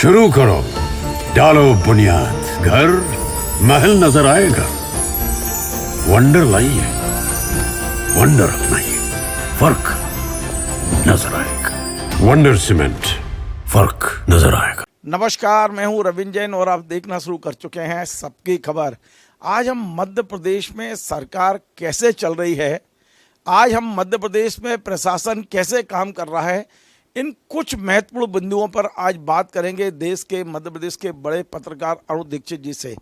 शुरू करो, डालो बुनियाद, घर महल नजर आएगा। वंडर लाइए, वंडर अपनाइए, फर्क नजर आएगा। वंडर सीमेंट, फर्क नजर आएगा। नमस्कार, मैं हूं रविंद्र जैन और आप देखना शुरू कर चुके हैं सबकी खबर। आज हम मध्य प्रदेश में सरकार कैसे चल रही है, आज हम मध्य प्रदेश में प्रशासन कैसे काम कर रहा है, इन कुछ महत्वपूर्ण बिंदुओं पर आज बात करेंगे देश के मध्य प्रदेश के बड़े पत्रकार अरुण दीक्षित जी से।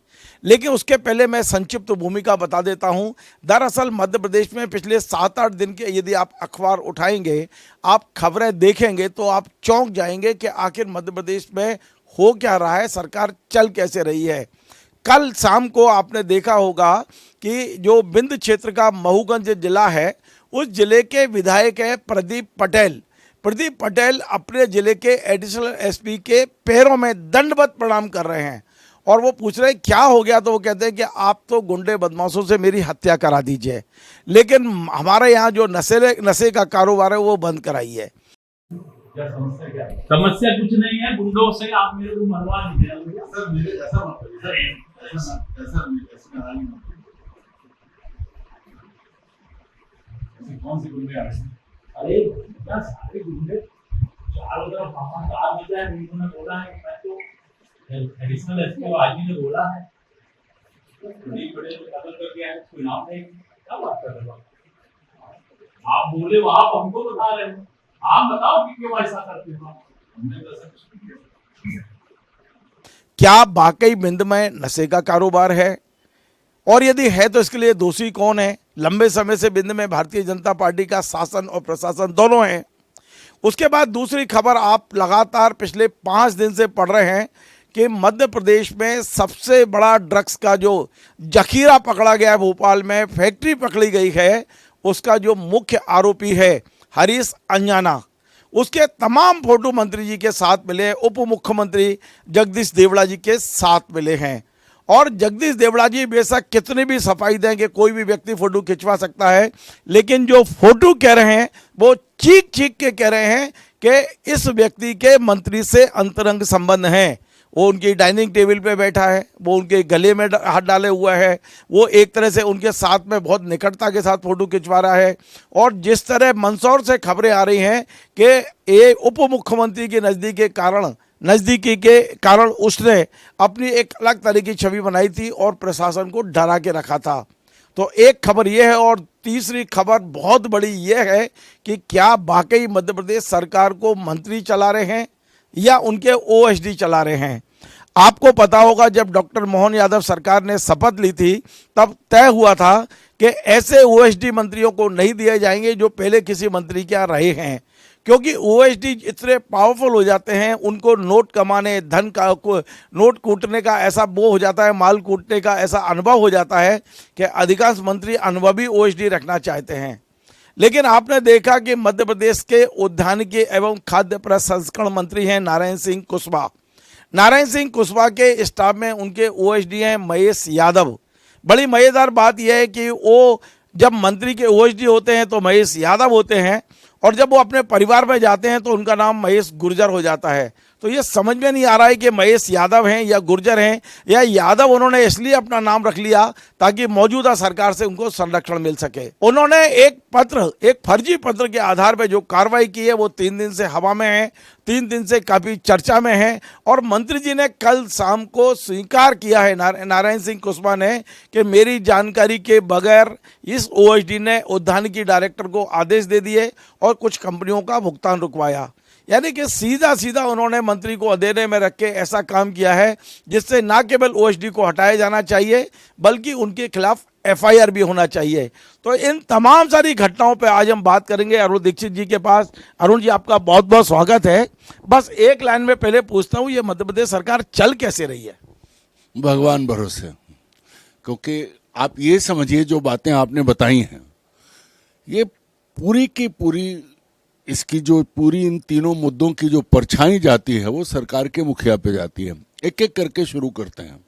लेकिन उसके पहले मैं संक्षिप्त भूमिका बता देता हूं। दरअसल मध्य प्रदेश में पिछले 7-8 दिन के यदि आप अखबार उठाएंगे, आप खबरें देखेंगे तो आप चौंक जाएंगे कि आखिर मध्य प्रदेश में हो क्या रहा है, सरकार चल कैसे रही है। कल शाम को आपने देखा होगा कि जो बिंद क्षेत्र का महूगंज जिला है, उस जिले के विधायक है प्रदीप पटेल। प्रदीप पटेल अपने जिले के एडिशनल एसपी के पैरों में दंडवत प्रणाम कर रहे हैं और वो पूछ रहे हैं क्या हो गया, तो वो कहते हैं कि आप तो गुंडे बदमाशों से मेरी हत्या करा दीजिए, लेकिन हमारे यहाँ जो नशे का कारोबार है वो बंद कराइए। समस्या कुछ नहीं है, गुंडों से आप मेरे को मरवा दीजिए। सर मेरे ऐसा मत करिए सर, ऐसा कौन से गुंडे आ रहे हैं? अरे क्या सारे गुंडे चारों तरफ हाहाकार मचा है। उन्होंने बोला है कि मैं तो एडिशनल एसपी आदमी ने बोला है बड़ी बड़े कत्ल करके आए, कोई नाम नहीं। क्या बात कर रहे हो आप? बोले वो आप हमको बता रहे हो, आप बताओ कि क्यों ऐसा करते हो। हमने तो ऐसा कुछ नहीं किया। क्या वाकई बिंद में नशे का कारोबार है, और यदि है तो इसके लिए दोषी कौन है? लंबे समय से बिंद में भारतीय जनता पार्टी का शासन और प्रशासन दोनों हैं। उसके बाद दूसरी खबर आप लगातार पिछले 5 दिन से पढ़ रहे हैं कि मध्य प्रदेश में सबसे बड़ा ड्रग्स का जो जखीरा पकड़ा गया है, भोपाल में फैक्ट्री पकड़ी गई है, उसका जो मुख्य आरोपी है हरीश अंजना, उसके तमाम फोटो मंत्री जी के साथ मिले, उप मुख्यमंत्री जगदीश देवड़ा जी के साथ मिले हैं। और जगदीश देवड़ा जी बेशक कितनी भी सफाई दें कि कोई भी व्यक्ति फोटो खिंचवा सकता है, लेकिन जो फोटो कह रहे हैं वो चीख चीख के कह रहे हैं कि इस व्यक्ति के मंत्री से अंतरंग संबंध हैं। वो उनकी डाइनिंग टेबल पे बैठा है, वो उनके गले में हाथ डाले हुआ है, वो एक तरह से उनके साथ में बहुत निकटता के साथ फोटो खिंचवा रहा है। और जिस तरह मंदसौर से खबरें आ रही हैं कि एक उप मुख्यमंत्री के नज़दीकी के कारण उसने अपनी एक अलग तरह की छवि बनाई थी और प्रशासन को डरा के रखा था। तो एक खबर यह है, और तीसरी खबर बहुत बड़ी यह है कि क्या वाकई मध्य प्रदेश सरकार को मंत्री चला रहे हैं या उनके ओएसडी चला रहे हैं। आपको पता होगा जब डॉक्टर मोहन यादव सरकार ने शपथ ली थी तब तय हुआ था कि ऐसे ओएसडी मंत्रियों को नहीं दिए जाएंगे जो पहले किसी मंत्री के यहाँ रहे हैं, क्योंकि ओएसडी इतने पावरफुल हो जाते हैं, उनको नोट कमाने, धन का नोट कूटने का ऐसा वो हो जाता है, माल कूटने का ऐसा अनुभव हो जाता है कि अधिकांश मंत्री अनुभवी ओएसडी रखना चाहते हैं। लेकिन आपने देखा कि मध्य प्रदेश के उद्यानिकी एवं खाद्य प्रसंस्करण मंत्री हैं नारायण सिंह कुशवाहा। नारायण सिंह कुशवाहा के स्टाफ में उनके ओएसडी हैं महेश यादव। बड़ी मज़ेदार बात यह है कि वो जब मंत्री के ओएसडी होते हैं तो महेश यादव होते हैं, और जब वो अपने परिवार में जाते हैं तो उनका नाम महेश गुर्जर हो जाता है। तो ये समझ में नहीं आ रहा है कि महेश यादव हैं या गुर्जर हैं, या यादव उन्होंने इसलिए अपना नाम रख लिया ताकि मौजूदा सरकार से उनको संरक्षण मिल सके। उन्होंने एक फर्जी पत्र के आधार पर जो कार्रवाई की है वो 3 दिन से हवा में है, 3 दिन से काफ़ी चर्चा में है। और मंत्री जी ने कल शाम को स्वीकार किया है, नारायण सिंह कुशवाहा ने, कि मेरी जानकारी के बगैर इस ओएसडी ने उद्यानिकी डायरेक्टर को आदेश दे दिए और कुछ कंपनियों का भुगतान रुकवाया। यानी कि सीधा सीधा उन्होंने मंत्री को अधेरे में रख के ऐसा काम किया है जिससे न केवल ओएसडी को हटाया जाना चाहिए बल्कि उनके खिलाफ एफआईआर भी होना चाहिए। तो इन तमाम सारी घटनाओं पे आज हम बात करेंगे अरुण दीक्षित जी के पास। अरुण जी, आपका बहुत बहुत स्वागत है। बस एक लाइन में पहले पूछता हूँ, ये मध्य प्रदेश सरकार चल कैसे रही है? भगवान भरोसे, क्योंकि आप ये समझिए जो बातें आपने बताई हैं ये पूरी की पूरी, इसकी जो पूरी इन तीनों मुद्दों की जो परछाई जाती है वो सरकार के मुखिया पे जाती है। एक एक करके शुरू करते हैं।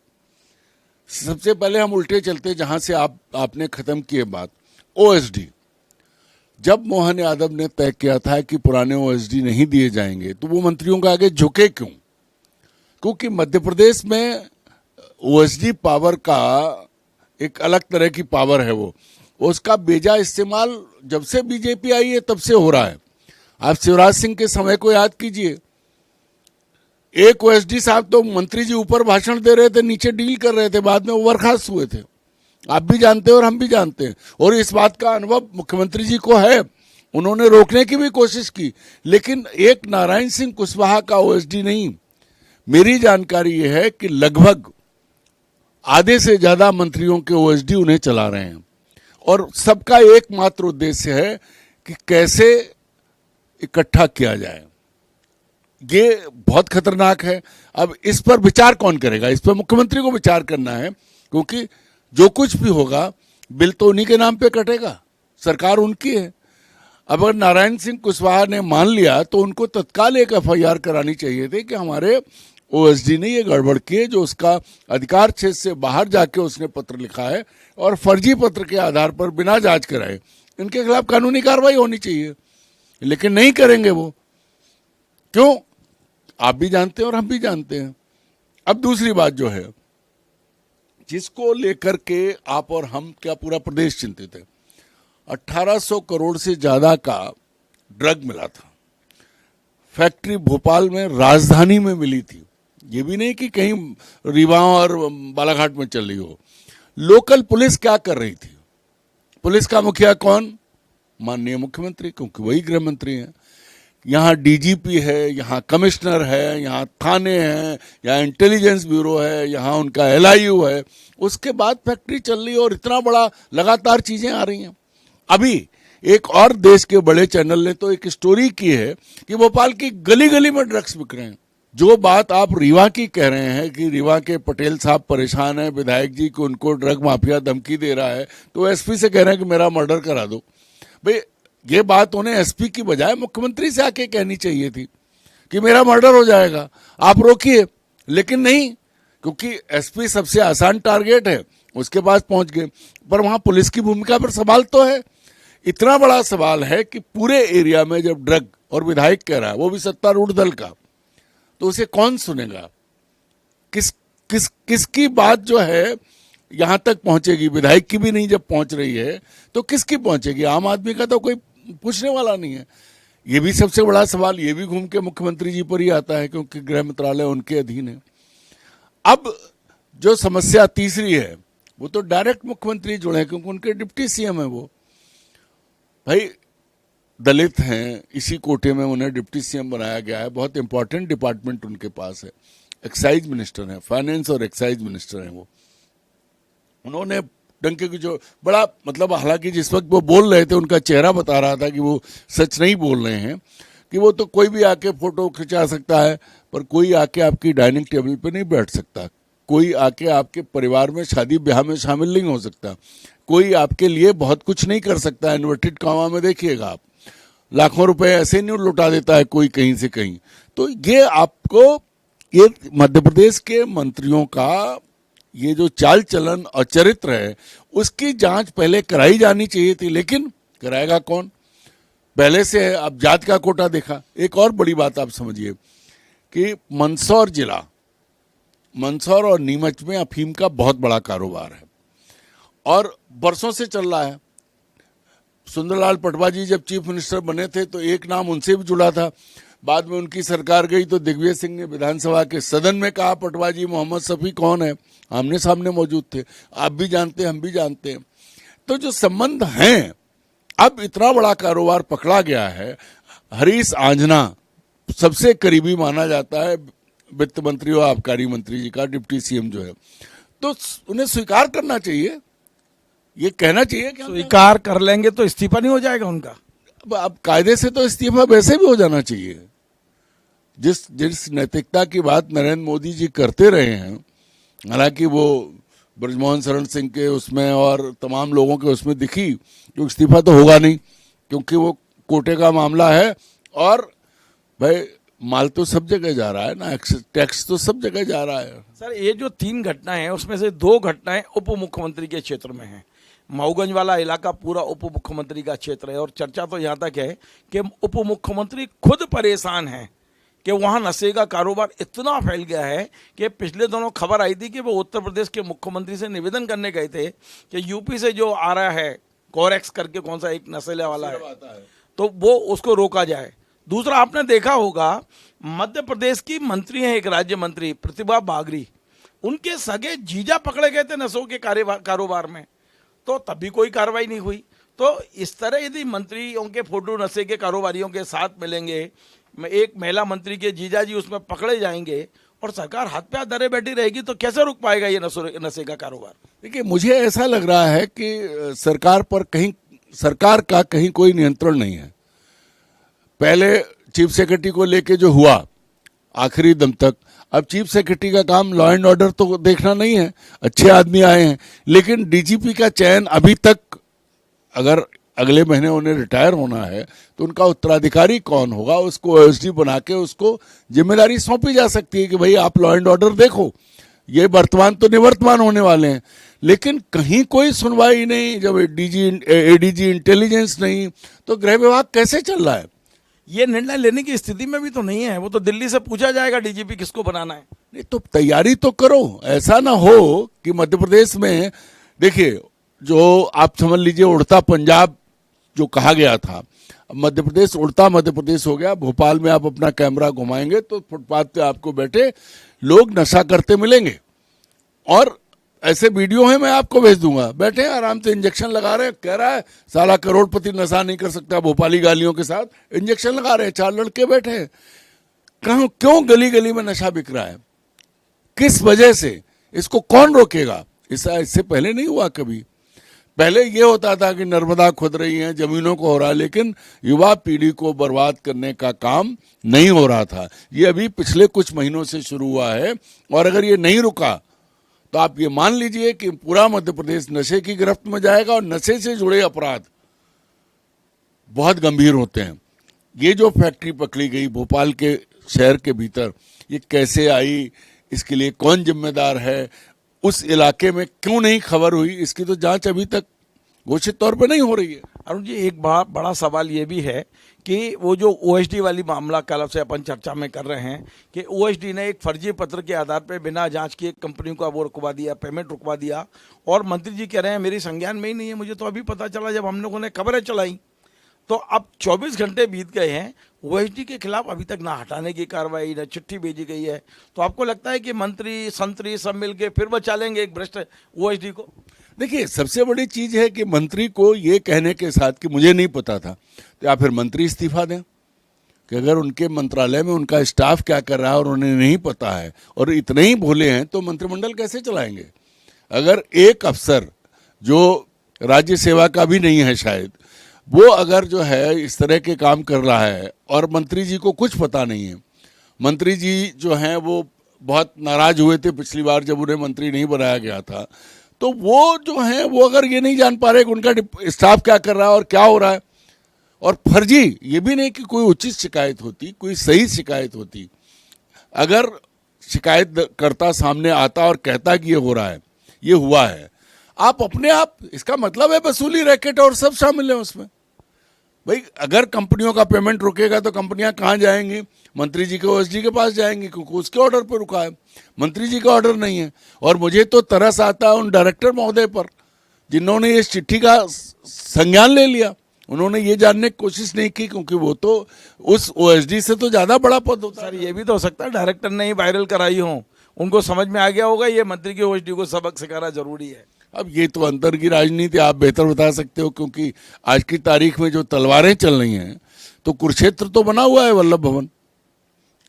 सबसे पहले हम उल्टे चलते जहां से आपने खत्म किए बात। ओएसडी, जब मोहन यादव ने तय किया था कि पुराने ओएसडी नहीं दिए जाएंगे तो वो मंत्रियों के आगे झुके क्यों? क्योंकि मध्य प्रदेश में ओएसडी पावर का एक अलग तरह की पावर है, वो उसका बेजा इस्तेमाल जब से बीजेपी आई है तब से हो रहा है। आप शिवराज सिंह के समय को याद कीजिए, एक ओएसडी साहब तो मंत्री जी ऊपर भाषण दे रहे थे, नीचे डील कर रहे थे, बाद में वो बर्खास्त हुए थे। आप भी जानते हैं और हम भी जानते हैं, और इस बात का अनुभव मुख्यमंत्री जी को है। उन्होंने रोकने की भी कोशिश की, लेकिन एक नारायण सिंह कुशवाहा का ओएसडी नहीं। मेरी जानकारी यह है कि लगभग आधे से ज्यादा मंत्रियों के ओएसडी उन्हें चला रहे हैं, और सबका एकमात्र उद्देश्य है कि कैसे इकट्ठा किया जाए। ये बहुत खतरनाक है। अब इस पर विचार कौन करेगा? इस पर मुख्यमंत्री को विचार करना है, क्योंकि जो कुछ भी होगा बिल तो उन्हीं के नाम पे कटेगा, सरकार उनकी है। अब अगर नारायण सिंह कुशवाहा ने मान लिया तो उनको तत्काल एक एफआईआर करानी चाहिए थी कि हमारे ओएसडी ने ये गड़बड़ की है, जो उसका अधिकार क्षेत्र से बाहर जाके उसने पत्र लिखा है और फर्जी पत्र के आधार पर बिना जांच कराए इनके खिलाफ कानूनी कार्रवाई होनी चाहिए। लेकिन नहीं करेंगे वो, क्यों? आप भी जानते हैं और हम भी जानते हैं। अब दूसरी बात जो है, जिसको लेकर के आप और हम क्या पूरा प्रदेश चिंतित है, 1800 करोड़ से ज्यादा का ड्रग मिला था। फैक्ट्री भोपाल में, राजधानी में मिली थी, ये भी नहीं कि कहीं रीवा और बालाघाट में चल रही हो। लोकल पुलिस क्या कर रही थी? पुलिस का मुखिया कौन? माननीय मुख्यमंत्री, क्योंकि वही गृह मंत्री हैं। यहाँ डीजीपी है, यहाँ कमिश्नर है, यहाँ थाने हैं, यहाँ इंटेलिजेंस ब्यूरो है, यहाँ उनका एलआईयू है। उसके बाद फैक्ट्री चल रही है और इतना बड़ा लगातार चीजें आ रही हैं। अभी एक और देश के बड़े चैनल ने तो एक स्टोरी की है कि भोपाल की गली गली में ड्रग्स बिक रहे हैं। जो बात आप रीवा की कह रहे हैं कि रीवा के पटेल साहब परेशान है, विधायक जी को उनको ड्रग माफिया धमकी दे रहा है, तो एसपी से कह रहे हैं कि मेरा मर्डर करा दो। भाई ये बात उन्हें एसपी की बजाय मुख्यमंत्री से आके कहनी चाहिए थी कि मेरा मर्डर हो जाएगा, आप रोकिए। लेकिन नहीं, क्योंकि एसपी सबसे आसान टारगेट है, उसके पास पहुंच गए। पर वहां पुलिस की भूमिका पर सवाल तो है। इतना बड़ा सवाल है कि पूरे एरिया में जब ड्रग, और विधायक कह रहा है, वो भी सत्तारूढ़ दल का, तो उसे कौन सुनेगा? किसकी बात जो है यहां तक पहुंचेगी? विधायक की भी नहीं जब पहुंच रही है तो किसकी पहुंचेगी? आम आदमी का तो कोई पूछने वाला नहीं है। ये भी सबसे बड़ा सवाल, ये भी घूम के मुख्यमंत्री जी पर ही आता है, क्योंकि गृह मंत्रालय उनके अधीन है। अब जो समस्या तीसरी है, वो तो डायरेक्ट मुख्यमंत्री जुड़े हैं, क्योंकि उनके डिप्टी सीएम है वो। भाई दलित हैं, इसी कोटे में उन्हें डिप्टी सीएम बनाया गया है। बहुत इंपॉर्टेंट डिपार्टमेंट उनके पास है, एक्साइज मिनिस्टर है, फाइनेंस और एक्साइज मिनिस्टर हैं वो। उन्होंने डंके की जो बड़ा, मतलब हालांकि जिस वक्त वो बोल रहे थे उनका चेहरा बता रहा था कि वो सच नहीं बोल रहे हैं, कि वो तो कोई भी आके फोटो खिंचा सकता है, पर कोई आके आपकी डाइनिंग टेबल पे नहीं बैठ सकता, कोई आके आपके परिवार में शादी ब्याह में शामिल नहीं हो सकता, कोई आपके लिए बहुत कुछ नहीं कर सकता। इन्वर्टेड कामा में देखिएगा आप, लाखों रुपए ऐसे नहीं लुटा देता है कोई कहीं से कहीं। तो ये आपको, ये मध्य प्रदेश के मंत्रियों का ये जो चाल चलन और चरित्र है, उसकी जांच पहले कराई जानी चाहिए थी। लेकिन कराएगा कौन? पहले से है। अब जात का कोटा देखा। एक और बड़ी बात आप समझिए कि मंदसौर जिला, मंदसौर और नीमच में अफीम का बहुत बड़ा कारोबार है और बरसों से चल रहा है। सुंदरलाल पटवा जी जब चीफ मिनिस्टर बने थे तो एक नाम उनसे भी जुड़ा था। बाद में उनकी सरकार गई तो दिग्विजय सिंह ने विधानसभा के सदन में कहा, पटवा जी मोहम्मद शफी कौन है? आमने सामने मौजूद थे, आप भी जानते हैं, हम भी जानते हैं। तो जो संबंध हैं, अब इतना बड़ा कारोबार पकड़ा गया है। हरीश आंजना सबसे करीबी माना जाता है वित्त मंत्री और आबकारी मंत्री जी का, डिप्टी सीएम जो है, तो उन्हें स्वीकार करना चाहिए। ये कहना चाहिए कि स्वीकार कर लेंगे तो इस्तीफा नहीं हो जाएगा उनका? अब कायदे से तो इस्तीफा वैसे भी हो जाना चाहिए। जिस नैतिकता की बात नरेंद्र मोदी जी करते रहे हैं, हालांकि वो ब्रजमोहन शरण सिंह के उसमें और तमाम लोगों के उसमें दिखी, तो इस्तीफा तो होगा नहीं, क्योंकि वो कोटे का मामला है। और भाई माल तो सब जगह जा रहा है ना, टैक्स तो सब जगह जा रहा है। सर, ये जो 3 घटनाएं हैं उसमें से 2 घटनाएं उप मुख्यमंत्री के क्षेत्र में हैं। मऊगंज वाला इलाका पूरा उप मुख्यमंत्री का क्षेत्र है, और चर्चा तो यहाँ तक है कि उप मुख्यमंत्री खुद परेशान हैं कि वहाँ नशे का कारोबार इतना फैल गया है कि पिछले दिनों खबर आई थी कि वो उत्तर प्रदेश के मुख्यमंत्री से निवेदन करने गए थे कि यूपी से जो आ रहा है कोरेक्स करके कौन सा एक नशेला वाला है तो वो उसको रोका जाए। दूसरा आपने देखा होगा मध्य प्रदेश की मंत्री हैं एक राज्य मंत्री प्रतिभा बागरी, उनके सगे जीजा पकड़े गए थे नशों के कारोबार में, तो तभी कोई कार्रवाई नहीं हुई। तो इस तरह यदि मंत्रियों के फोटो नशे के कारोबारियों के साथ मिलेंगे, एक महिला मंत्री के जीजा जी उसमें पकड़े जाएंगे और सरकार हाथ पे हाथ धरे बैठी रहेगी तो कैसे रुक पाएगा ये नशे का कारोबार। देखिए मुझे ऐसा लग रहा है कि सरकार का कहीं कोई नियंत्रण नहीं है। पहले चीफ सेक्रेटरी को लेके जो हुआ आखिरी दम तक, अब चीफ सेक्रेटरी का काम लॉ एंड ऑर्डर तो देखना नहीं है, अच्छे आदमी आए हैं, लेकिन डीजीपी का चयन अभी तक, अगर अगले महीने उन्हें रिटायर होना है तो उनका उत्तराधिकारी कौन होगा, उसको ओएसडी बना के उसको जिम्मेदारी सौंपी जा सकती है कि भाई आप लॉ एंड ऑर्डर देखो, ये वर्तमान तो निवर्तमान होने वाले हैं। लेकिन कहीं कोई सुनवाई नहीं, जब एडीजी इंटेलिजेंस नहीं तो गृह विभाग कैसे चल रहा है? ये निर्णय लेने की स्थिति में भी तो नहीं है, वो तो दिल्ली से पूछा जाएगा डीजीपी किसको बनाना है। नहीं तो तैयारी तो करो, ऐसा ना हो कि मध्य प्रदेश में, देखिए जो आप समझ लीजिए उड़ता पंजाब जो कहा गया था, मध्य प्रदेश उड़ता मध्य प्रदेश हो गया। भोपाल में आप अपना कैमरा घुमाएंगे तो फुटपाथ पे आपको बैठे लोग नशा करते मिलेंगे, और ऐसे वीडियो हैं, मैं आपको भेज दूंगा, बैठे आराम से इंजेक्शन लगा रहे हैं, कह रहा है साला करोड़पति नशा नहीं कर सकता, भोपाली गालियों के साथ इंजेक्शन लगा रहे हैं, 4 लड़के बैठे हैं। क्यों गली गली में नशा बिक रहा है, किस वजह से, इसको कौन रोकेगा? इससे पहले नहीं हुआ कभी। पहले ये होता था कि नर्मदा खुद रही है, जमीनों को हो रहा है, लेकिन युवा पीढ़ी को बर्बाद करने का काम नहीं हो रहा था। ये अभी पिछले कुछ महीनों से शुरू हुआ है, और अगर ये नहीं रुका तो आप ये मान लीजिए कि पूरा मध्य प्रदेश नशे की गिरफ्त में जाएगा, और नशे से जुड़े अपराध बहुत गंभीर होते हैं। ये जो फैक्ट्री पकड़ी गई भोपाल के शहर के भीतर, ये कैसे आई, इसके लिए कौन जिम्मेदार है, उस इलाके में क्यों नहीं खबर हुई, इसकी तो जांच अभी तक घोषित तौर पे नहीं हो रही है। अरुण जी, एक बड़ा सवाल ये भी है कि वो जो ओएसडी वाली मामला कल से अपन चर्चा में कर रहे हैं कि ओएसडी ने एक फर्जी पत्र के आधार पर बिना जांच किए कंपनी का वो रुकवा दिया, पेमेंट रुकवा दिया, और मंत्री जी कह रहे हैं मेरी संज्ञान में ही नहीं है, मुझे तो अभी पता चला जब हम लोगों ने खबरें चलाई। तो अब 24 घंटे बीत गए हैं, ओएसडी के खिलाफ अभी तक ना हटाने की कार्रवाई, ना चिट्ठी भेजी गई है। तो आपको लगता है कि मंत्री संतरी सब मिलके फिर बचा लेंगे एक भ्रष्ट ओएसडी को? देखिए सबसे बड़ी चीज है कि मंत्री को ये कहने के साथ कि मुझे नहीं पता था, तो या फिर मंत्री इस्तीफा दें, कि अगर उनके मंत्रालय में उनका स्टाफ क्या कर रहा है और उन्हें नहीं पता है और इतने ही भोले हैं तो मंत्रिमंडल कैसे चलाएंगे? अगर एक अफसर जो राज्य सेवा का भी नहीं है शायद, वो अगर जो है इस तरह के काम कर रहा है और मंत्री जी को कुछ पता नहीं है, मंत्री जी जो हैं वो बहुत नाराज हुए थे पिछली बार जब उन्हें मंत्री नहीं बनाया गया था, तो वो जो हैं वो अगर ये नहीं जान पा रहे कि उनका स्टाफ क्या कर रहा है और क्या हो रहा है, और फर्जी, ये भी नहीं कि कोई उचित शिकायत होती, कोई सही शिकायत होती, अगर शिकायतकर्ता सामने आता और कहता कि ये हो रहा है, ये हुआ है, आप अपने आप, इसका मतलब है वसूली रैकेट और सब शामिल है उसमें। भाई अगर कंपनियों का पेमेंट रुकेगा तो कंपनियां कहाँ जाएंगी? मंत्री जी के ओएसडी के पास जाएंगी, क्योंकि उसके ऑर्डर पर रुका है, मंत्री जी का ऑर्डर नहीं है। और मुझे तो तरस आता है उन डायरेक्टर महोदय पर जिन्होंने इस चिट्ठी का संज्ञान ले लिया। उन्होंने ये जानने की कोशिश नहीं की, क्योंकि वो तो उस ओएसडी से तो ज्यादा बड़ा पद होता है। सर ये भी तो हो सकता है डायरेक्टर ने ही वायरल कराई हो, उनको समझ में आ गया होगा ये मंत्री के ओएसडी को सबक सिखाना जरूरी है। अब ये तो अंदर की राजनीति, आप बेहतर बता सकते हो, क्योंकि आज की तारीख में जो तलवारें चल रही हैं, तो कुरुक्षेत्र तो बना हुआ है वल्लभ भवन,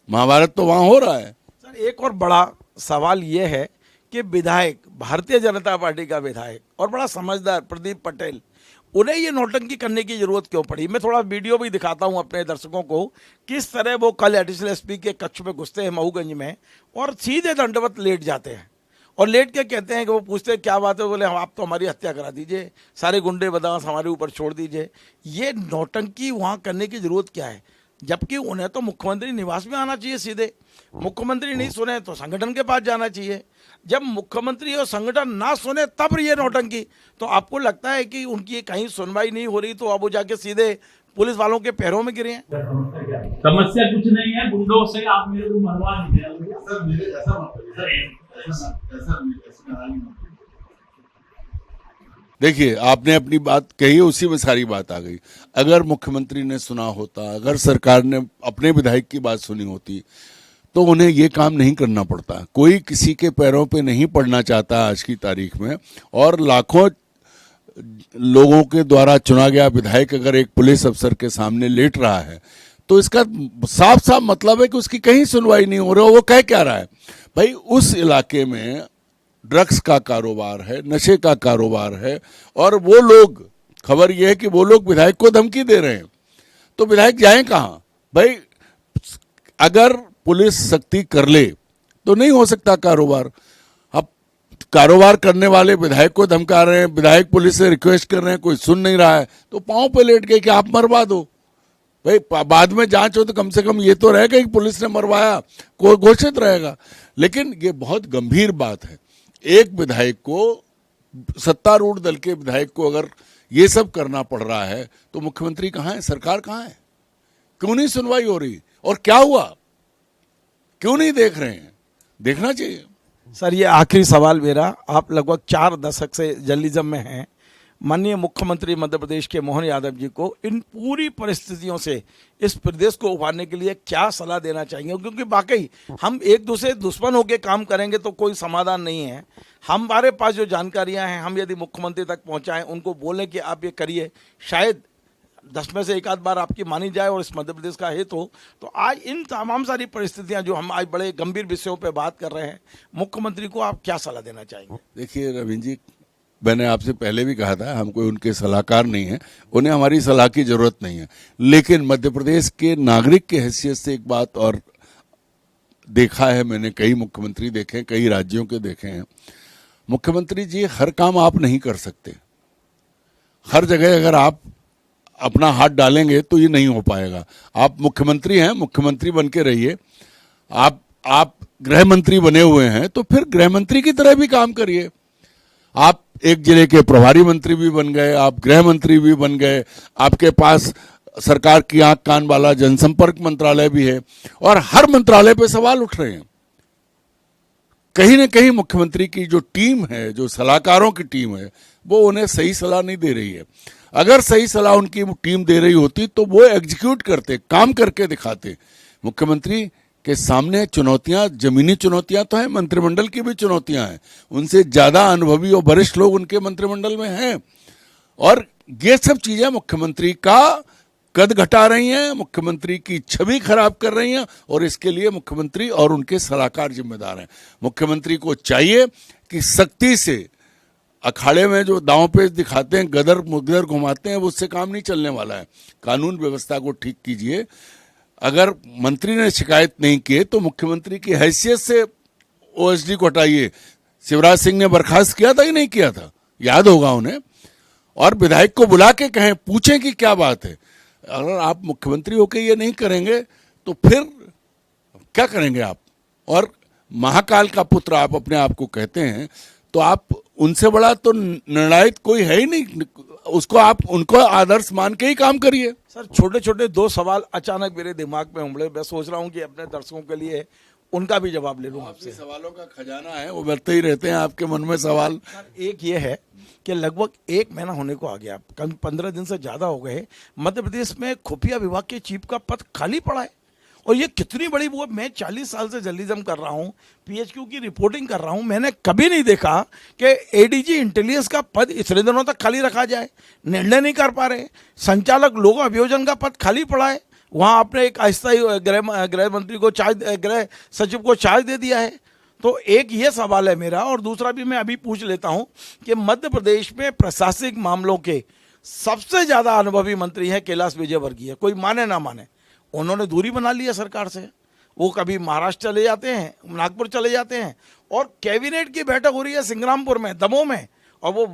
महाभारत तो वहां हो रहा है। सर एक और बड़ा सवाल ये है कि विधायक, भारतीय जनता पार्टी का विधायक और बड़ा समझदार प्रदीप पटेल, उन्हें ये नौटंकी करने की जरूरत क्यों पड़ी? मैं थोड़ा वीडियो भी दिखाता हूं अपने दर्शकों को, किस तरह वो कल एडिशनल एसपी के कक्ष में घुसते हैं महूगंज में और सीधे दंडवत लेट जाते हैं, और लेट के कहते हैं कि वो पूछते हैं क्या बात है, बोले आप तो हमारी हत्या करा दीजिए, सारे गुंडे बदमाश हमारे ऊपर छोड़ दीजिए। ये नौटंकी वहाँ करने की जरूरत क्या है? जबकि उन्हें तो मुख्यमंत्री निवास में आना चाहिए सीधे, मुख्यमंत्री नहीं सुने तो संगठन के पास जाना चाहिए। जब मुख्यमंत्री और संगठन ना सुने तब ये नौटंकी, तो आपको लगता है कि उनकी कहीं सुनवाई नहीं हो रही तो अब वो जाके सीधे पुलिस वालों के पैरों में गिरे हैं? समस्या क्या समस्या कुछ नहीं है, गुंडों से आप मेरे को मरवा नहीं दे। सर मेरे ऐसा मत करिए सर, ऐसा नहीं मत करिए। देखिए, आपने अपनी बात कही, उसी में सारी बात आ गई। अगर मुख्यमंत्री ने सुना होता, अगर सरकार ने अपने विधायक की बात सुनी होती, तो उन्हें ये काम नहीं करना पड़ता। कोई किसी के पैरों पे नहीं पड़ना चाहता आज की तारीख में, और लाखों लोगों के द्वारा चुना गया विधायक अगर एक पुलिस अफसर के सामने लेट रहा है, तो इसका साफ साफ मतलब है कि उसकी कहीं सुनवाई नहीं हो रही। वो कह क्या रहा है भाई, उस इलाके में ड्रग्स का कारोबार है, नशे का कारोबार है, और वो लोग, खबर ये है कि वो लोग विधायक को धमकी दे रहे हैं, तो विधायक जाएं कहाँ भाई? अगर पुलिस सख्ती कर ले तो नहीं हो सकता कारोबार। अब कारोबार करने वाले विधायक को धमका रहे हैं, विधायक पुलिस से रिक्वेस्ट कर रहे हैं, कोई सुन नहीं रहा है, तो पांव पे लेट गए कि आप मरवा दो भाई। बाद में जांच हो तो कम से कम ये तो रहेगा कि पुलिस ने मरवाया, कोई घोषित रहेगा। लेकिन ये बहुत गंभीर बात है। एक विधायक को, सत्तारूढ़ दल के विधायक को अगर ये सब करना पड़ रहा है, तो मुख्यमंत्री कहाँ है, सरकार कहाँ है? क्यों नहीं सुनवाई हो रही? और क्या हुआ, क्यों नहीं देख रहे हैं? देखना चाहिए। सर, ये आखिरी सवाल मेरा, आप लगभग 4 दशक से जर्नलिज्म में हैं। माननीय मुख्यमंत्री मध्य प्रदेश के मोहन यादव जी को इन पूरी परिस्थितियों से इस प्रदेश को उभारने के लिए क्या सलाह देना चाहिए? क्योंकि वाकई हम एक दूसरे दुश्मन होकर काम करेंगे तो कोई समाधान नहीं है। हमारे पास जो जानकारियां हैं, हम यदि मुख्यमंत्री तक पहुंचाएं, उनको बोलें कि आप ये करिए, शायद 10 में से एक आध बार आपकी मानी जाए और इस मध्य प्रदेश का हित हो। तो आज इन तमाम सारी परिस्थितियां जो हम आज बड़े गंभीर विषयों पर बात कर रहे हैं, मुख्यमंत्री को आप क्या सलाह देना चाहेंगे? देखिए रवीन जी, मैंने आपसे पहले भी कहा था, हम कोई उनके सलाहकार नहीं हैं, उन्हें हमारी सलाह की जरूरत नहीं है। लेकिन मध्य प्रदेश के नागरिक की हैसियत से एक बात और देखा है मैंने, कई मुख्यमंत्री देखे हैं, कई राज्यों के देखे हैं। मुख्यमंत्री जी, हर काम आप नहीं कर सकते। हर जगह अगर आप अपना हाथ डालेंगे तो ये नहीं हो पाएगा। आप मुख्यमंत्री हैं, मुख्यमंत्री बन के रहिए। आप गृह मंत्री बने हुए हैं, तो फिर गृह मंत्री की तरह भी काम करिए। आप एक जिले के प्रभारी मंत्री भी बन गए, आप गृह मंत्री भी बन गए, आपके पास सरकार की आंख कान वाला जनसंपर्क मंत्रालय भी है, और हर मंत्रालय पे सवाल उठ रहे हैं। कहीं ना कहीं मुख्यमंत्री की जो टीम है, जो सलाहकारों की टीम है, वो उन्हें सही सलाह नहीं दे रही है। अगर सही सलाह उनकी टीम दे रही होती तो वो एग्जीक्यूट करते, काम करके दिखाते। मुख्यमंत्री के सामने चुनौतियां, जमीनी चुनौतियां तो हैं, मंत्रिमंडल की भी चुनौतियां हैं। उनसे ज्यादा अनुभवी और वरिष्ठ लोग उनके मंत्रिमंडल में हैं, और ये सब चीजें मुख्यमंत्री का कद घटा रही हैं, मुख्यमंत्री की छवि खराब कर रही हैं, और इसके लिए मुख्यमंत्री और उनके सलाहकार जिम्मेदार हैं। मुख्यमंत्री को चाहिए कि सख्ती से, अखाड़े में जो दांव पेच दिखाते हैं, गदर मुगदर घुमाते हैं, उससे काम नहीं चलने वाला है। कानून व्यवस्था को ठीक कीजिए। अगर मंत्री ने शिकायत नहीं की तो मुख्यमंत्री की हैसियत से ओएसडी को हटाइए। शिवराज सिंह ने बर्खास्त किया था कि नहीं किया था, याद होगा उन्हें। और विधायक को बुला के कहें, पूछें कि क्या बात है। अगर आप मुख्यमंत्री होकर ये नहीं करेंगे तो फिर क्या करेंगे आप? और महाकाल का पुत्र आप अपने आप को कहते हैं, तो आप, उनसे बड़ा तो निर्णायक कोई है ही नहीं। उसको आप, उनको आदर्श मान के ही काम करिए। सर, छोटे छोटे 2 सवाल अचानक मेरे दिमाग में उमड़े। मैं सोच रहा हूं कि अपने दर्शकों के लिए उनका भी जवाब ले लूं आपसे। सवालों का खजाना है, वो बढ़ते ही रहते हैं आपके मन में सवाल। सर, एक ये है कि लगभग 1 महीना होने को आ गया, 15 दिन से ज़्यादा हो गए, मध्य प्रदेश में खुफिया विभाग के चीफ का पद खाली पड़ा है। और ये कितनी बड़ी वो, मैं 40 साल से जर्नलिज्म कर रहा हूँ, पीएचक्यू की रिपोर्टिंग कर रहा हूँ, मैंने कभी नहीं देखा कि एडीजी इंटेलिजेंस का पद इतने दिनों तक खाली रखा जाए। निर्णय नहीं कर पा रहे। संचालक लोगो अभियोजन का पद खाली पड़ा है, वहाँ आपने एक अस्थायी गृह मंत्री को गृह सचिव को चार्ज दे दिया है। तो एक ये सवाल है मेरा, और दूसरा भी मैं अभी पूछ लेता हूँ कि मध्य प्रदेश में प्रशासनिक मामलों के सबसे ज़्यादा अनुभवी मंत्री हैं कैलाश विजयवर्गीय। कोई माने ना माने, उन्होंने दूरी बना ली है सरकार से। वो कभी महाराष्ट्र चले जाते हैं, नागपुर चले जाते हैं, और कैबिनेट की बैठक हो रही है सिंग्रामपुर में, दमोह में, और वो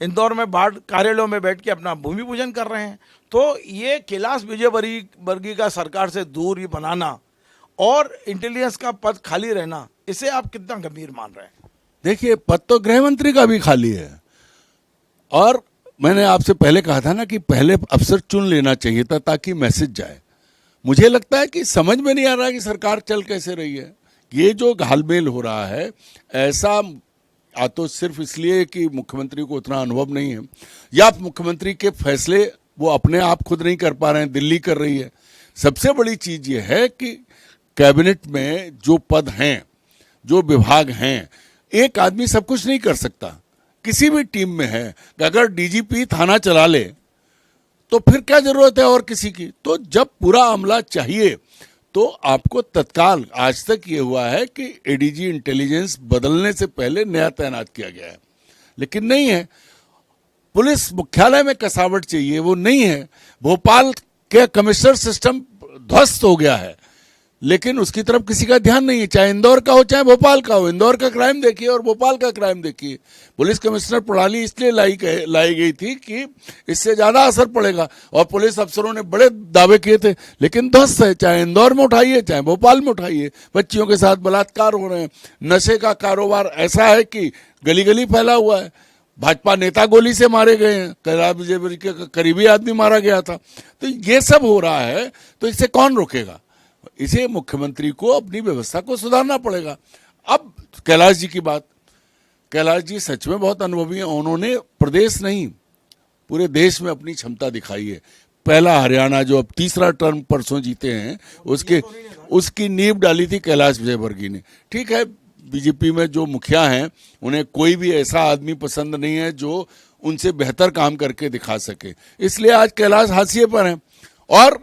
इंदौर में बाढ़ कार्यालयों में बैठ के अपना भूमि पूजन कर रहे हैं। तो ये कैलाश विजयवर्गीय का सरकार से दूरी बनाना और इंटेलिजेंस का पद खाली रहना, इसे आप कितना गंभीर मान रहे हैं? देखिए, पद तो गृह मंत्री का भी खाली है, और मैंने आपसे पहले कहा था ना कि पहले अफसर चुन लेना चाहिए था ताकि मैसेज जाए। मुझे लगता है कि समझ में नहीं आ रहा है कि सरकार चल कैसे रही है। ये जो घालमेल हो रहा है, ऐसा या तो सिर्फ इसलिए कि मुख्यमंत्री को उतना अनुभव नहीं है, या मुख्यमंत्री के फैसले वो अपने आप खुद नहीं कर पा रहे हैं, दिल्ली कर रही है। सबसे बड़ी चीज ये है कि कैबिनेट में जो पद हैं, जो विभाग हैं, एक आदमी सब कुछ नहीं कर सकता। किसी भी टीम में है, अगर डीजीपी थाना चला ले तो फिर क्या जरूरत है और किसी की। तो जब पूरा अमला चाहिए तो आपको तत्काल, आज तक ये हुआ है कि एडीजी इंटेलिजेंस बदलने से पहले नया तैनात किया गया है, लेकिन नहीं है। पुलिस मुख्यालय में कसावट चाहिए, वो नहीं है। भोपाल के कमिश्नर सिस्टम ध्वस्त हो गया है, लेकिन उसकी तरफ किसी का ध्यान नहीं है। चाहे इंदौर का हो चाहे भोपाल का हो, इंदौर का क्राइम देखिए और भोपाल का क्राइम देखिए। पुलिस कमिश्नर प्रणाली इसलिए लाई गई थी कि इससे ज्यादा असर पड़ेगा, और पुलिस अफसरों ने बड़े दावे किए थे, लेकिन ध्वस्त है। चाहे इंदौर में उठाइए चाहे भोपाल में उठाइए, बच्चियों के साथ बलात्कार हो रहे हैं। नशे का कारोबार ऐसा है कि गली गली फैला हुआ है। भाजपा नेता गोली से मारे गए हैं, कैलाश विजयवर्गीय के करीबी आदमी मारा गया था। तो ये सब हो रहा है, तो इसे कौन रोकेगा? इसे मुख्यमंत्री को अपनी व्यवस्था को सुधारना पड़ेगा। अब कैलाश जी की बात, कैलाश जी सच में बहुत अनुभवी हैं। उन्होंने प्रदेश नहीं, पूरे देश में अपनी क्षमता दिखाई है। पहला हरियाणा जो अब तीसरा टर्म परसों जीते हैं, उसकी नींव डाली थी कैलाश विजयवर्गीय ने। ठीक है, बीजेपी में जो मुखिया हैं उन्हें कोई भी ऐसा आदमी पसंद नहीं है जो उनसे बेहतर काम करके दिखा सके, इसलिए आज कैलाश हाशिए पर हैं। और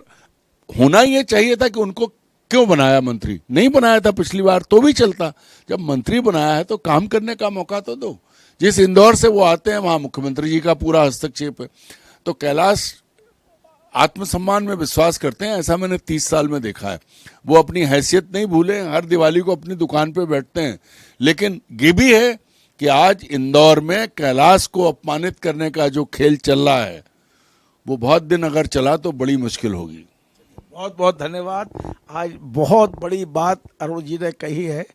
होना ये चाहिए था कि उनको क्यों बनाया मंत्री? नहीं बनाया था पिछली बार तो भी चलता। जब मंत्री बनाया है तो काम करने का मौका तो दो। जिस इंदौर से वो आते हैं वहां मुख्यमंत्री जी का पूरा हस्तक्षेप है। तो कैलाश आत्मसम्मान में विश्वास करते हैं, ऐसा मैंने 30 साल में देखा है। वो अपनी हैसियत नहीं भूले, हर दिवाली को अपनी दुकान पे बैठते हैं। लेकिन ये भी है कि आज इंदौर में कैलाश को अपमानित करने का जो खेल चल रहा है, वो बहुत दिन अगर चला तो बड़ी मुश्किल होगी। बहुत बहुत धन्यवाद। आज बहुत बड़ी बात अरुण जी ने कही है।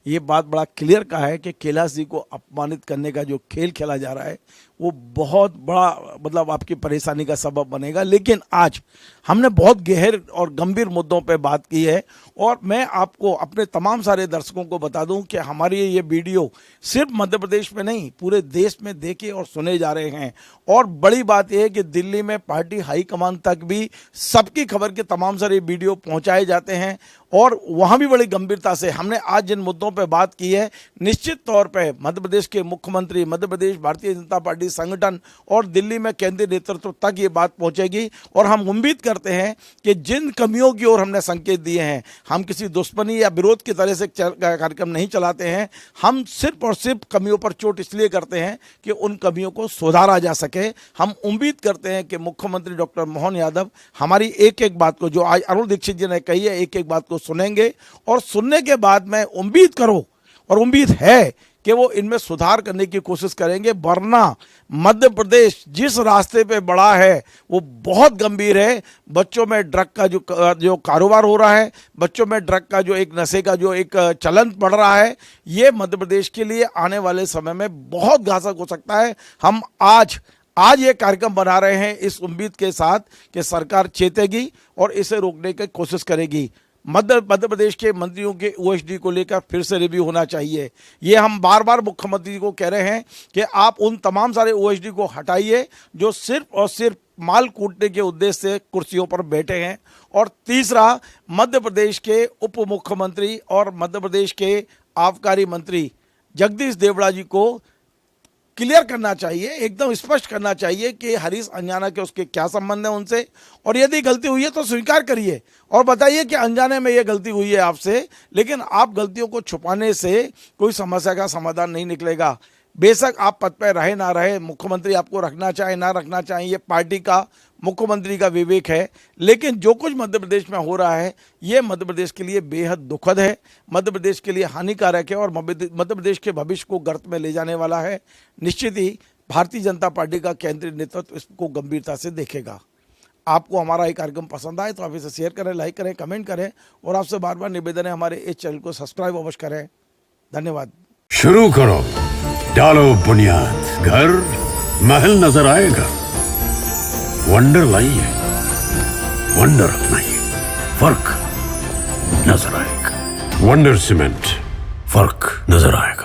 ये बात बड़ा क्लियर का है कि कैलाश जी को अपमानित करने का जो खेल खेला जा रहा है वो बहुत बड़ा, मतलब आपकी परेशानी का सबब बनेगा। लेकिन आज हमने बहुत गहरे और गंभीर मुद्दों पे बात की है, और मैं आपको अपने तमाम सारे दर्शकों को बता दूं कि हमारी ये वीडियो सिर्फ मध्य प्रदेश में नहीं पूरे देश में देखे और सुने जा रहे हैं। और बड़ी बात यह है कि दिल्ली में पार्टी हाईकमान तक भी सबकी खबर के तमाम सारे वीडियो पहुंचाए जाते हैं, और वहां भी बड़ी गंभीरता से हमने आज जिन मुद्दों पर बात की है, निश्चित तौर पर मध्य प्रदेश के मुख्यमंत्री, मध्य प्रदेश भारतीय जनता पार्टी संगठन और दिल्ली में केंद्रीय नेतृत्व तक ये बात पहुंचेगी। और हम उम्मीद करते हैं कि जिन कमियों की ओर हमने संकेत दिए हैं, हम किसी दुश्मनी या विरोध की तरह से कार्यक्रम नहीं चलाते हैं। हम सिर्फ और सिर्फ कमियों पर चोट इसलिए करते हैं कि उन कमियों को सुधारा जा सके। हम उम्मीद करते हैं कि मुख्यमंत्री डॉक्टर मोहन यादव हमारी एक एक बात को, जो आज अरुण दीक्षित जी ने कही है, एक एक बात को सुनेंगे, और सुनने के बाद मैं उम्मीद करो और उम्मीद है कि वो इनमें सुधार करने की कोशिश करेंगे। वरना मध्य प्रदेश जिस रास्ते पे बढ़ा है वो बहुत गंभीर है। बच्चों में ड्रग का जो कारोबार हो रहा है, बच्चों में ड्रग का जो एक नशे का जो एक चलन बढ़ रहा है, ये मध्य प्रदेश के लिए आने वाले समय में बहुत घातक हो सकता है। हम आज ये कार्यक्रम बना रहे हैं इस उम्मीद के साथ कि सरकार चेतेगी और इसे रोकने की कोशिश करेगी। मध्य प्रदेश के मंत्रियों के ओएसडी को लेकर फिर से रिव्यू होना चाहिए। ये हम बार बार मुख्यमंत्री को कह रहे हैं कि आप उन तमाम सारे ओएसडी को हटाइए जो सिर्फ और सिर्फ माल कूटने के उद्देश्य से कुर्सियों पर बैठे हैं। और तीसरा, मध्य प्रदेश के उप मुख्यमंत्री और मध्य प्रदेश के आबकारी मंत्री जगदीश देवड़ा जी को क्लियर करना चाहिए, एकदम स्पष्ट करना चाहिए कि हरीश अंजाना के उसके क्या संबंध है उनसे, और यदि गलती हुई है तो स्वीकार करिए और बताइए कि अनजाने में ये गलती हुई है आपसे। लेकिन आप गलतियों को छुपाने से कोई समस्या का समाधान नहीं निकलेगा। बेशक आप पद पर रहे ना रहे, मुख्यमंत्री आपको रखना चाहे ना रखना चाहे, ये पार्टी का, मुख्यमंत्री का विवेक है। लेकिन जो कुछ मध्य प्रदेश में हो रहा है ये मध्य प्रदेश के लिए बेहद दुखद है, मध्य प्रदेश के लिए हानिकारक है और मध्य प्रदेश के भविष्य को गर्त में ले जाने वाला है। निश्चित ही भारतीय जनता पार्टी का केंद्रीय नेतृत्व इसको गंभीरता से देखेगा। आपको हमारा ये कार्यक्रम पसंद आए तो आप इसे शेयर करें, लाइक करें, कमेंट करें, और आपसे बार बार निवेदन है हमारे इस चैनल को सब्सक्राइब अवश्य करें। धन्यवाद। शुरू करो, डालो बुनियाद, घर महल नजर आएगा। वंडर लाइए, वंडर अपनाइए। फर्क नजर आएगा। वंडर सीमेंट, फर्क नजर आएगा।